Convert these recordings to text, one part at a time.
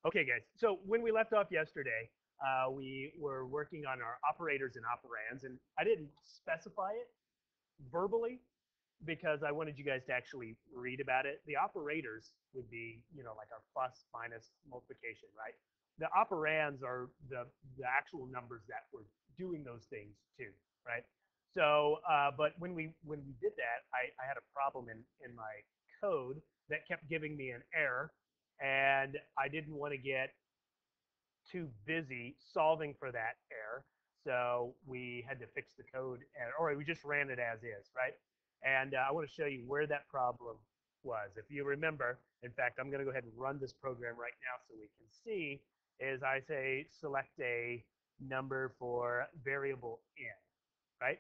Okay, guys. So when we left off yesterday, we were working on our operators and operands, and I didn't specify it verbally because I wanted you guys to actually read about it. The operators would be, like our plus, minus, multiplication, right? The operands are the actual numbers that we're doing those things to, right? So, but when we did that, I had a problem in my code that kept giving me an error, and I didn't want to get too busy solving for that error. So we had to fix the code, or we just ran it as is, right? And I want to show you where that problem was. If you remember, in fact, I'm going to go ahead and run this program right now so we can see, is I say select a number for variable n, right?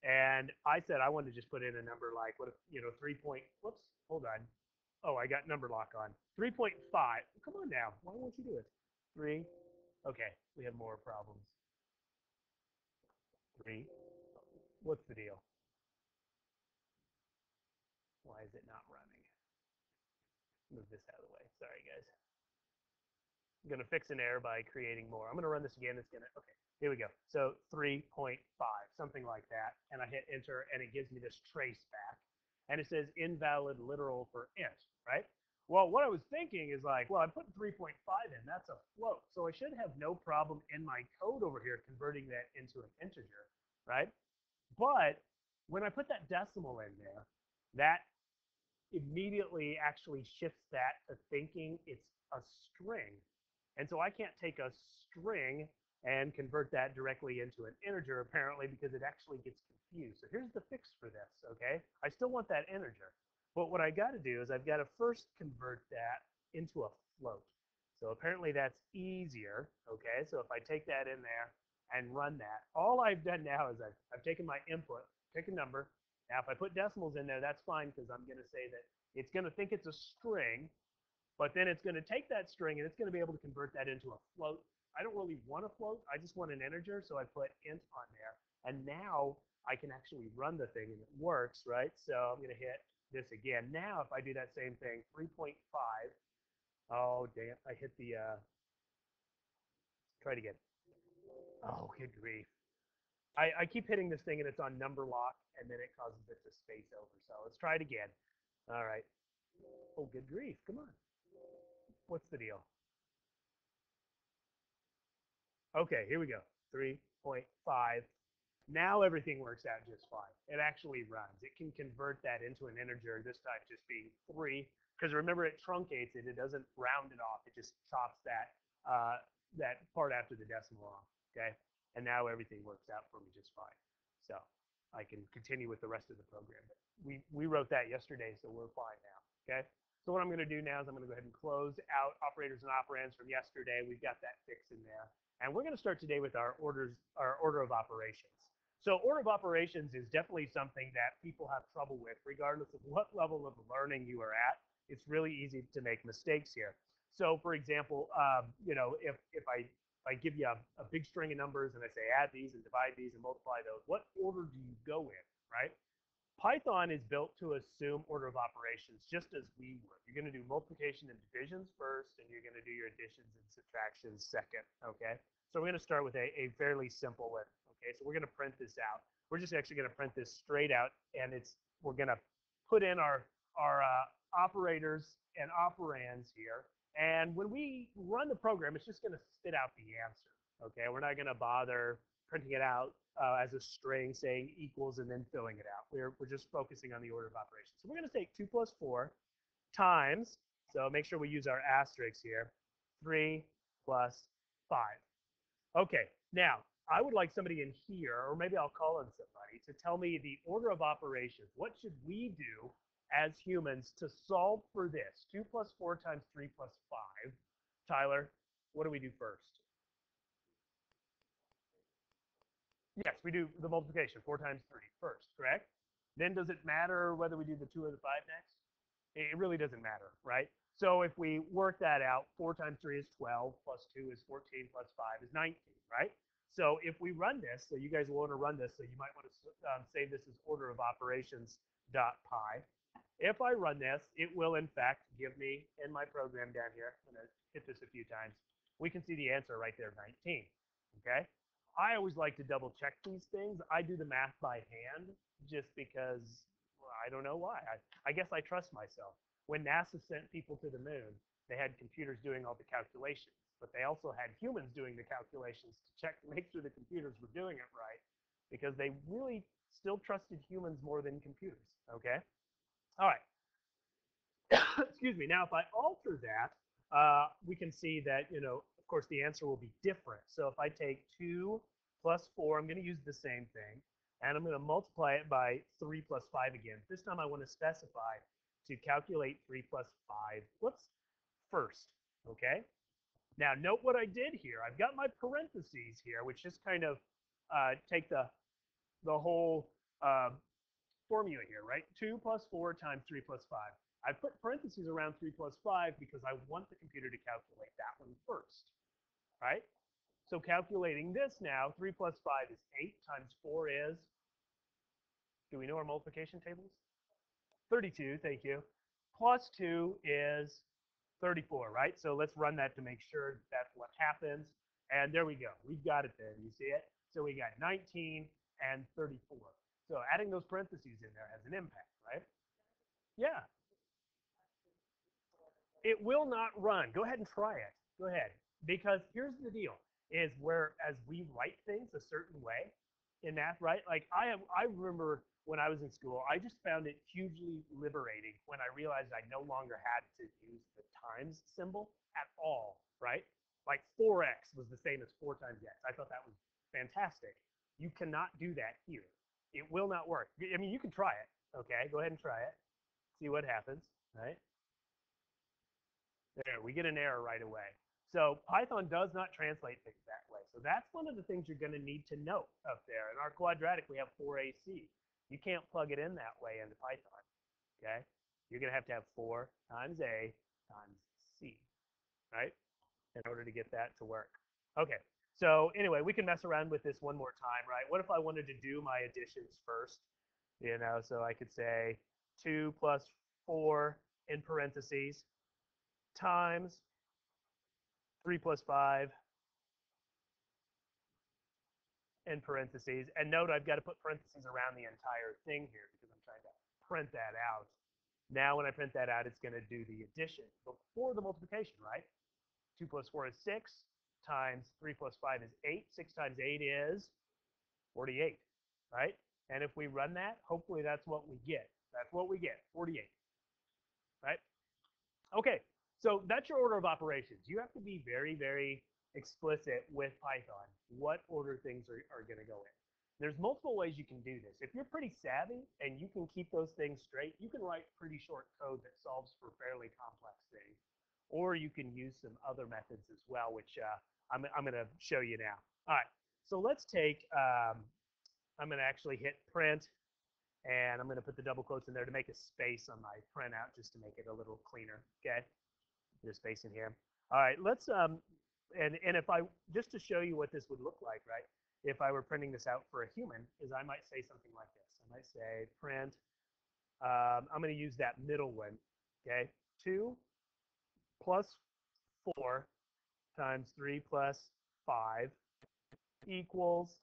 And I said I wanted to just put in a number like, what if, 3 point, whoops, hold on. Oh, I got number lock on. 3.5. Come on now. Why won't you do it? 3. Okay, we have more problems. 3. What's the deal? Why is it not running? Move this out of the way. Sorry, guys. I'm going to fix an error by creating more. I'm going to run this again. It's going to, okay, here we go. So 3.5, something like that. And I hit enter, and it gives me this trace back. And it says invalid literal for int, right? Well, what I was thinking is like, well, I put 3.5 in. That's a float. So I should have no problem in my code over here converting that into an integer, right? But when I put that decimal in there, that immediately actually shifts that to thinking it's a string. And so I can't take a string and convert that directly into an integer, apparently, because it actually gets confused. So here's the fix for this, okay? I still want that integer. But what I got to do is I've got to first convert that into a float. So apparently that's easier, okay? So if I take that in there and run that, all I've done now is I've taken my input, pick a number. Now, if I put decimals in there, that's fine because I'm going to say that it's going to think it's a string, but then it's going to take that string and it's going to be able to convert that into a float. I don't really want a float. I just want an integer, so I put int on there. And now I can actually run the thing and it works, right? So I'm going to hit this again. Now, if I do that same thing, 3.5. Oh, damn. I hit the, try it again. Oh, good grief. I keep hitting this thing and it's on number lock and then it causes it to space over. So let's try it again. All right. Oh, good grief. Come on. What's the deal? Okay, here we go. 3.5. Now everything works out just fine. It actually runs. It can convert that into an integer, this time just being 3. Because remember, it truncates it. It doesn't round it off. It just chops that part after the decimal off. Okay, and now everything works out for me just fine. So I can continue with the rest of the program. But we wrote that yesterday, so we're fine now. Okay. So what I'm going to do now is I'm going to go ahead and close out operators and operands from yesterday. We've got that fix in there. And we're going to start today with our order of operations. So order of operations is definitely something that people have trouble with, regardless of what level of learning you are at. It's really easy to make mistakes here. So, for example, if I give you a big string of numbers and I say add these and divide these and multiply those, what order do you go in, right? Python is built to assume order of operations just as we would. You're going to do multiplication and divisions first, and you're going to do your additions and subtractions second, okay? So we're going to start with a fairly simple one, okay? So we're going to print this out. We're just actually going to print this straight out, and we're going to put in our operators and operands here. And when we run the program, it's just going to spit out the answer, okay? We're not going to bother printing it out as a string saying equals and then filling it out. We're just focusing on the order of operations. So we're going to take 2 plus 4 times, so make sure we use our asterisks here, 3 plus 5. Okay, now I would like somebody in here, or maybe I'll call on somebody, to tell me the order of operations. What should we do as humans to solve for this? 2 plus 4 times 3 plus 5. Tyler, what do we do first? Yes, we do the multiplication, 4 times 3 first, correct? Then does it matter whether we do the 2 or the 5 next? It really doesn't matter, right? So if we work that out, 4 times 3 is 12, plus 2 is 14, plus 5 is 19, right? So if we run this, so you guys will want to run this, so you might want to save this as order of operations dot py. If I run this, it will in fact give me in my program down here, I'm going to hit this a few times, we can see the answer right there, 19. Okay? I always like to double check these things. I do the math by hand just because, well, I don't know why. I guess I trust myself. When NASA sent people to the moon, they had computers doing all the calculations, but they also had humans doing the calculations to check to make sure the computers were doing it right because they really still trusted humans more than computers. Okay? All right. Excuse me. Now, if I alter that, we can see that, of course, the answer will be different. So if I take 2 plus 4, I'm going to use the same thing, and I'm going to multiply it by 3 plus 5 again. This time I want to specify to calculate 3 plus 5, whoops, first, okay? Now, note what I did here. I've got my parentheses here, which just kind of take the whole formula here, right? 2 plus 4 times 3 plus 5. I put parentheses around 3 plus 5 because I want the computer to calculate that one first, right? So calculating this now, 3 plus 5 is 8 times 4 is, do we know our multiplication tables? 32, thank you. Plus 2 is 34, right? So let's run that to make sure that's what happens. And there we go. We've got it there. You see it? So we got 19 and 34. So adding those parentheses in there has an impact, right? Yeah, it will not run. Go ahead and try it. Go ahead. Because here's the deal, is where as we write things a certain way in math, right? Like I remember when I was in school, I just found it hugely liberating when I realized I no longer had to use the times symbol at all, right? Like 4x was the same as 4 times x. I thought that was fantastic. You cannot do that here. It will not work. I mean, you can try it. Okay, go ahead and try it. See what happens, right? There, we get an error right away. So Python does not translate things that way. So that's one of the things you're going to need to note up there. In our quadratic, we have 4ac. You can't plug it in that way into Python. Okay? You're going to have 4 times a times c, right? In order to get that to work. Okay. So anyway, we can mess around with this one more time, right? What if I wanted to do my additions first? So I could say 2 plus 4 in parentheses times 3 plus 5 in parentheses. And note I've got to put parentheses around the entire thing here because I'm trying to print that out. Now when I print that out, it's going to do the addition before the multiplication, right? 2 plus 4 is 6 times 3 plus 5 is 8. 6 times 8 is 48, right? And if we run that, hopefully that's what we get. That's what we get, 48, right? Okay, so that's your order of operations. You have to be very, very explicit with Python what order things are going to go in. There's multiple ways you can do this. If you're pretty savvy and you can keep those things straight, you can write pretty short code that solves for fairly complex things. Or you can use some other methods as well, which I'm going to show you now. All right, so let's take, I'm going to actually hit print, and I'm going to put the double quotes in there to make a space on my printout just to make it a little cleaner, okay? There's space in here. All right, let's and if I just to show you what this would look like, right? If I were printing this out for a human, is I might say something like this. I might say print. I'm going to use that middle one. Okay, 2 plus 4 times 3 plus 5 equals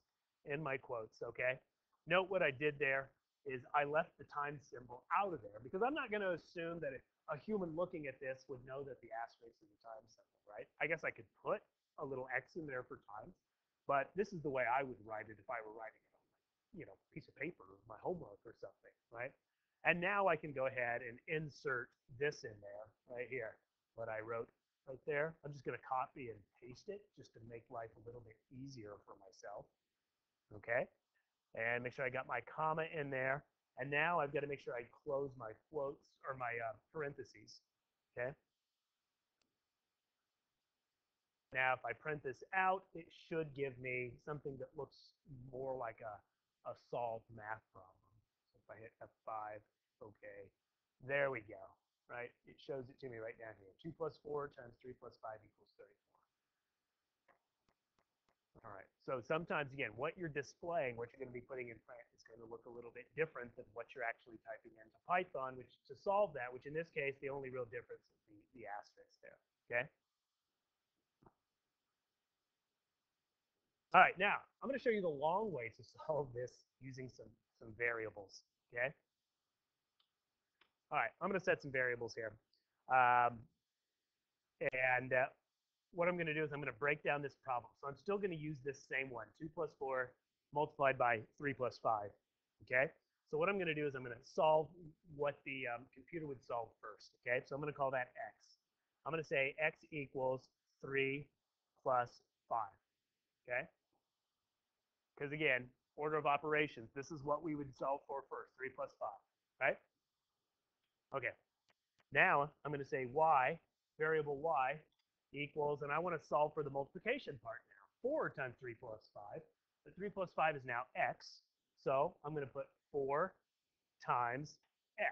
in my quotes. Okay. Note what I did there is I left the time symbol out of there because I'm not going to assume that a human looking at this would know that the asterisk is a time symbol, right? I guess I could put a little X in there for times, but this is the way I would write it if I were writing it on, piece of paper or my homework or something, right? And now I can go ahead and insert this in there right here, what I wrote right there. I'm just going to copy and paste it just to make life a little bit easier for myself, okay? And make sure I got my comma in there. And now I've got to make sure I close my quotes or my parentheses, okay? Now, if I print this out, it should give me something that looks more like a solved math problem. So if I hit F5, okay, there we go, right? It shows it to me right down here. 2 plus 4 times 3 plus 5 equals 34. All right. So sometimes, again, what you're displaying, what you're going to be putting in print is going to look a little bit different than what you're actually typing into Python, which to solve that, which in this case, the only real difference is the asterisk there. Okay. All right. Now, I'm going to show you the long way to solve this using some variables. Okay. All right. I'm going to set some variables here. Um, and what I'm going to do is I'm going to break down this problem. So I'm still going to use this same one, 2 plus 4 multiplied by 3 plus 5. Okay? So what I'm going to do is I'm going to solve what the computer would solve first. Okay? So I'm going to call that x. I'm going to say x equals 3 plus 5. Okay? Because again, order of operations, this is what we would solve for first, 3 plus 5. Right? Okay. Now I'm going to say y, variable y, equals, and I want to solve for the multiplication part now. 4 times 3 plus 5. The 3 plus 5 is now x. So I'm going to put 4 times x.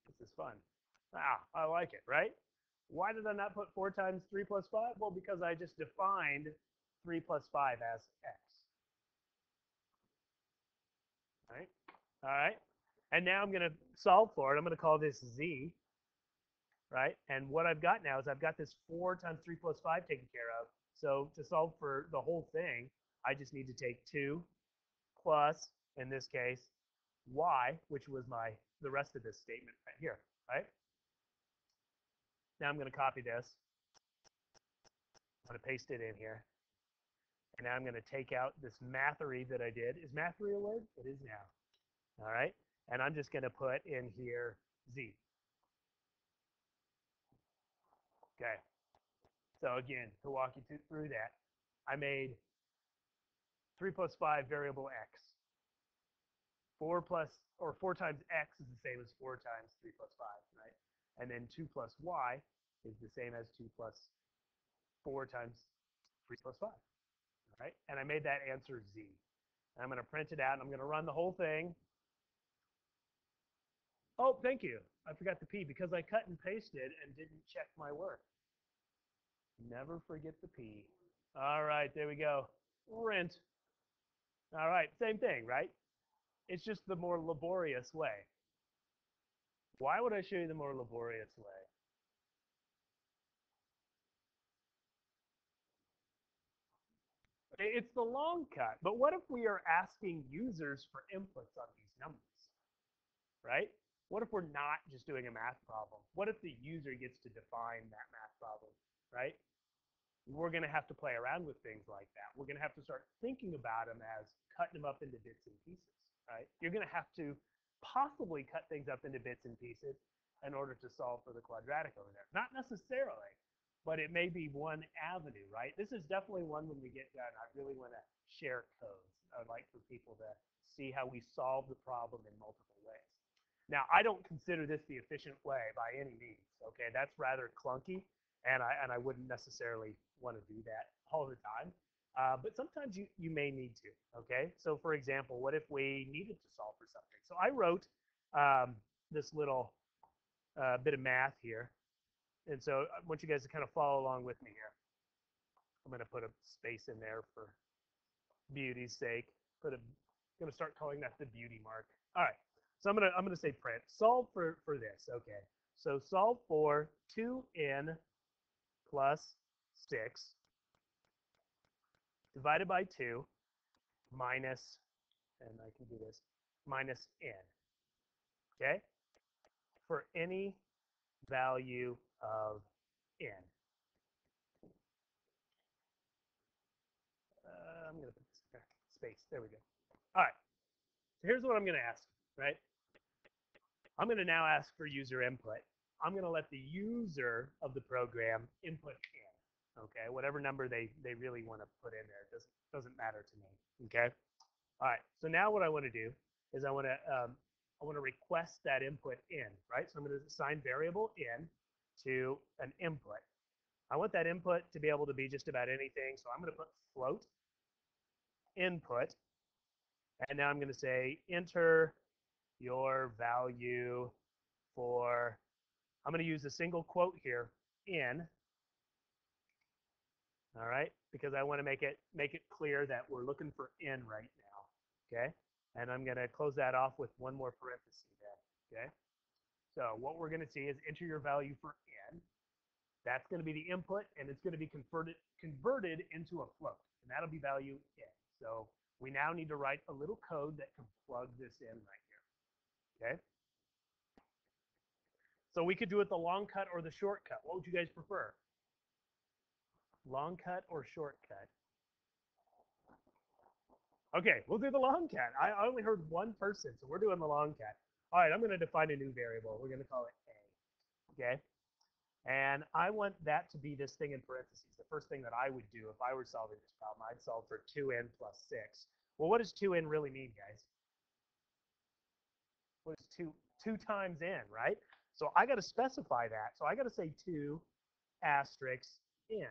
This is fun. I like it, right? Why did I not put 4 times 3 plus 5? Well, because I just defined 3 plus 5 as x. All right? All right? And now I'm going to solve for it. I'm going to call this z, right? And what I've got now is I've got this 4 times 3 plus 5 taken care of. So to solve for the whole thing, I just need to take 2 plus, in this case, y, which was the rest of this statement right here, right? Now I'm going to copy this. I'm going to paste it in here. And now I'm going to take out this mathery that I did. Is mathery a word? It is now. All right? And I'm just going to put in here z. Okay. So again, to walk you through that, I made 3 plus 5 variable x. 4 times x is the same as 4 times 3 plus 5, right? And then 2 plus y is the same as 2 plus 4 times 3 plus 5, all right? And I made that answer z. And I'm going to print it out, and I'm going to run the whole thing. Oh, thank you. I forgot the P because I cut and pasted and didn't check my work. Never forget the P. All right, there we go. Rent. All right, same thing, right? It's just the more laborious way. Why would I show you the more laborious way? It's the long cut. But what if we are asking users for inputs on these numbers, right? What if we're not just doing a math problem? What if the user gets to define that math problem, right? We're going to have to play around with things like that. We're going to have to start thinking about them as cutting them up into bits and pieces, right? You're going to have to possibly cut things up into bits and pieces in order to solve for the quadratic over there. Not necessarily, but it may be one avenue, right? This is definitely one when we get done. I really want to share codes. I'd like for people to see how we solve the problem in multiple ways. Now, I don't consider this the efficient way by any means. Okay, that's rather clunky, and I wouldn't necessarily want to do that all the time. But sometimes you may need to. Okay, so for example, what if we needed to solve for something? So I wrote this little bit of math here, and so I want you guys to kind of follow along with me here. I'm going to put a space in there for beauty's sake. I'm going to start calling that the beauty mark. All right. So I'm gonna say print. Solve for this. Okay. So solve for 2n plus 6 divided by 2 minus, and I can do this, minus n. Okay? For any value of n. I'm gonna put this there. Space. There we go. All right. So here's what I'm gonna ask, right? I'm gonna now ask for user input. I'm gonna let the user of the program input in. Okay, whatever number they really want to put in there, doesn't matter to me. Okay. All right. So now what I want to do is I want to request that input in, right? So I'm going to assign variable in to an input. I want that input to be able to be just about anything. So I'm going to put float input, and now I'm going to say enter your value for. I'm going to use a single quote here in. All right, because I want to make it clear that we're looking for n right now. Okay, and I'm going to close that off with one more parenthesis then. Okay, so what we're going to see is enter your value for n. That's going to be the input, and it's going to be converted into a float, and that'll be value n. So we now need to write a little code that can plug this in right here. Okay. So we could do it the long cut or the shortcut. What would you guys prefer? Long cut or shortcut? Okay, we'll do the long cut. I only heard one person, so we're doing the long cut. All right, I'm going to define a new variable. We're going to call it a. Okay. And I want that to be this thing in parentheses. The first thing that I would do if I were solving this problem, I'd solve for 2n plus 6. Well, what does 2n really mean, guys? What is 2 times n, right? So I got to specify that. So I got to say 2 asterisk n.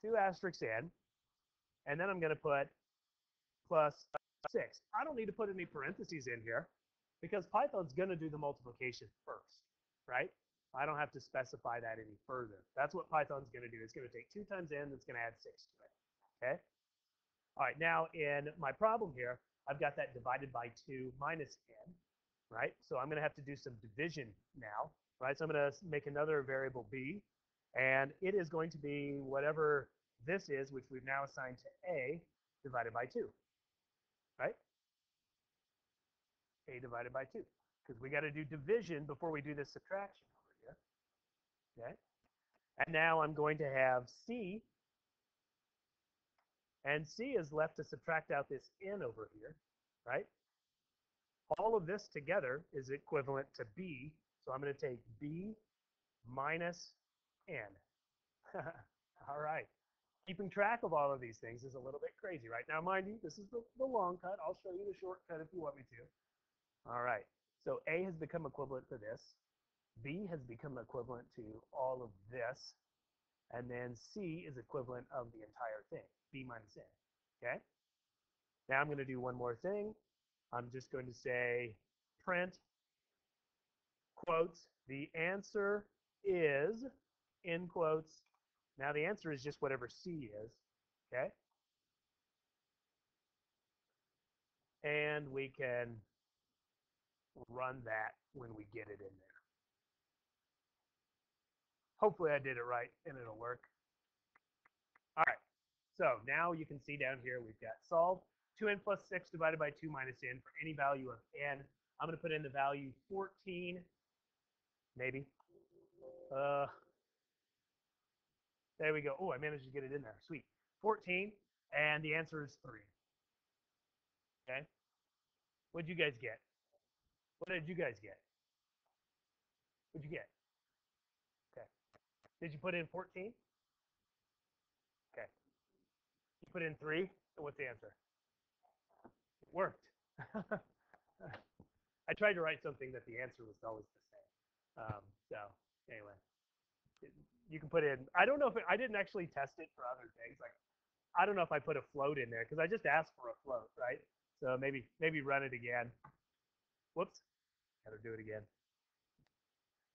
2 asterisk n. And then I'm going to put plus 6. I don't need to put any parentheses in here because Python's going to do the multiplication first, right? I don't have to specify that any further. That's what Python's going to do. It's going to take 2 times n, it's going to add 6 to it. Okay? All right, now in my problem here, I've got that divided by 2 minus n, right? So I'm going to have to do some division now, right? So I'm going to make another variable b, and it is going to be whatever this is, which we've now assigned to a, divided by 2, right? A divided by 2, because we got to do division before we do this subtraction over here, okay? And now I'm going to have c, and c is left to subtract out this n over here, right? All of this together is equivalent to b, so I'm going to take b minus n. All right. Keeping track of all of these things is a little bit crazy, right? Now, mind you, this is the long cut. I'll show you the shortcut if you want me to. All right. So a has become equivalent to this. B has become equivalent to all of this. And then C is equivalent of the entire thing, B minus N. Okay? Now I'm going to do one more thing. I'm just going to say print, quotes, the answer is, in quotes. Now the answer is just whatever C is. Okay? And we can run that when we get it in there. Hopefully I did it right and it'll work. All right. So now you can see down here we've got solve 2n plus 6 divided by 2 minus n for any value of n. I'm going to put in the value 14, maybe. There we go. Oh, I managed to get it in there. Sweet. 14, and the answer is 3. Okay. What'd you guys get? What did you guys get? What'd you get? Okay. Did you put in 14? Okay. You put in 3. So what's the answer? It worked. I tried to write something that the answer was always the same. So anyway, you can put in. I don't know if I didn't actually test it for other things. Like I don't know if I put a float in there because I just asked for a float, right? So maybe run it again. Whoops, got to do it again.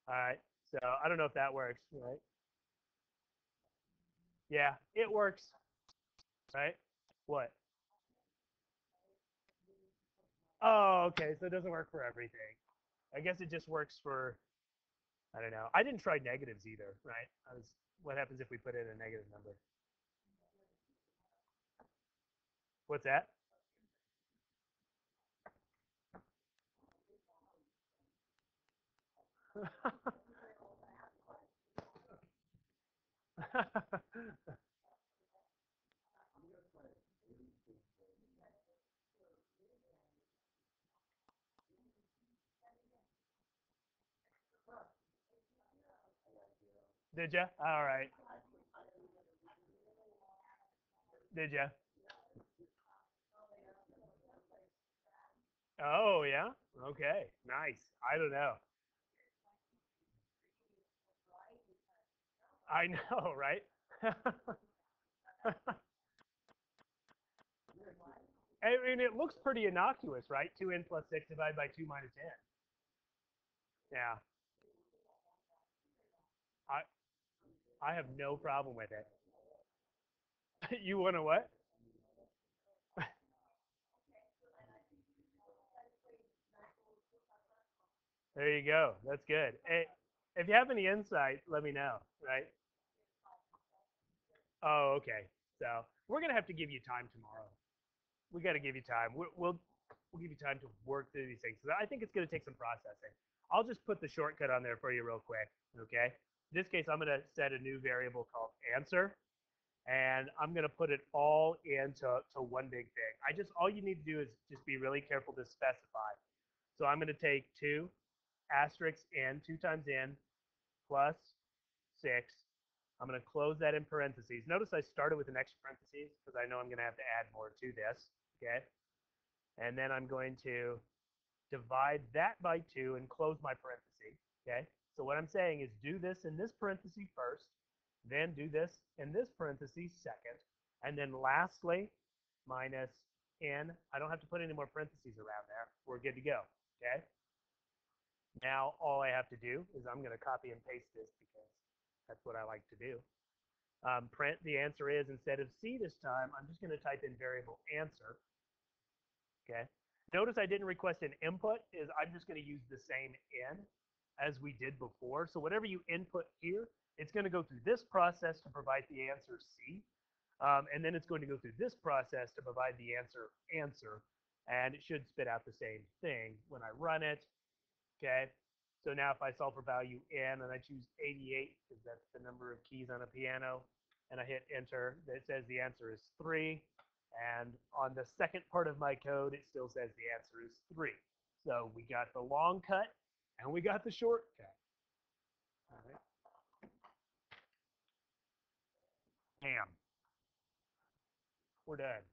All right. So I don't know if that works, right? Yeah, it works, right? What? Oh, okay. So it doesn't work for everything. I guess it just works for, I don't know. I didn't try negatives either, right? What happens if we put in a negative number? What's that? Did ya? All right. Did ya? Oh, yeah? Okay. Nice. I don't know. I know, right? I mean, it looks pretty innocuous, right? 2n plus 6 divided by 2 minus n. Yeah. I I have no problem with it. You want to what? There you go. That's good. Hey, if you have any insight, let me know. Right? Oh, okay. So we're gonna have to give you time tomorrow. We got to give you time. We'll give you time to work through these things. 'Cause I think it's gonna take some processing. I'll just put the shortcut on there for you real quick. Okay. In this case, I'm gonna set a new variable called answer, and I'm gonna put it all into one big thing. I just all you need to do is just be really careful to specify. So I'm gonna take two asterisk n, two times n plus 6. I'm going to close that in parentheses. Notice I started with an extra parentheses because I know I'm going to have to add more to this. Okay. And then I'm going to divide that by 2 and close my parentheses. Okay. So what I'm saying is do this in this parenthesis first, then do this in this parenthesis second, and then lastly, minus n. I don't have to put any more parentheses around there. We're good to go. Okay. Now all I have to do is I'm going to copy and paste this because that's what I like to do. Print the answer is, instead of C this time, I'm just going to type in variable answer. Okay. Notice I didn't request an input, is I'm just going to use the same n as we did before. So whatever you input here, it's going to go through this process to provide the answer C. And then it's going to go through this process to provide the answer, and it should spit out the same thing when I run it. Okay. So now if I solve for value n and I choose 88 because that's the number of keys on a piano, and I hit enter, it says the answer is 3. And on the second part of my code, it still says the answer is 3. So we got the long cut and we got the shortcut. All right. Bam. We're done.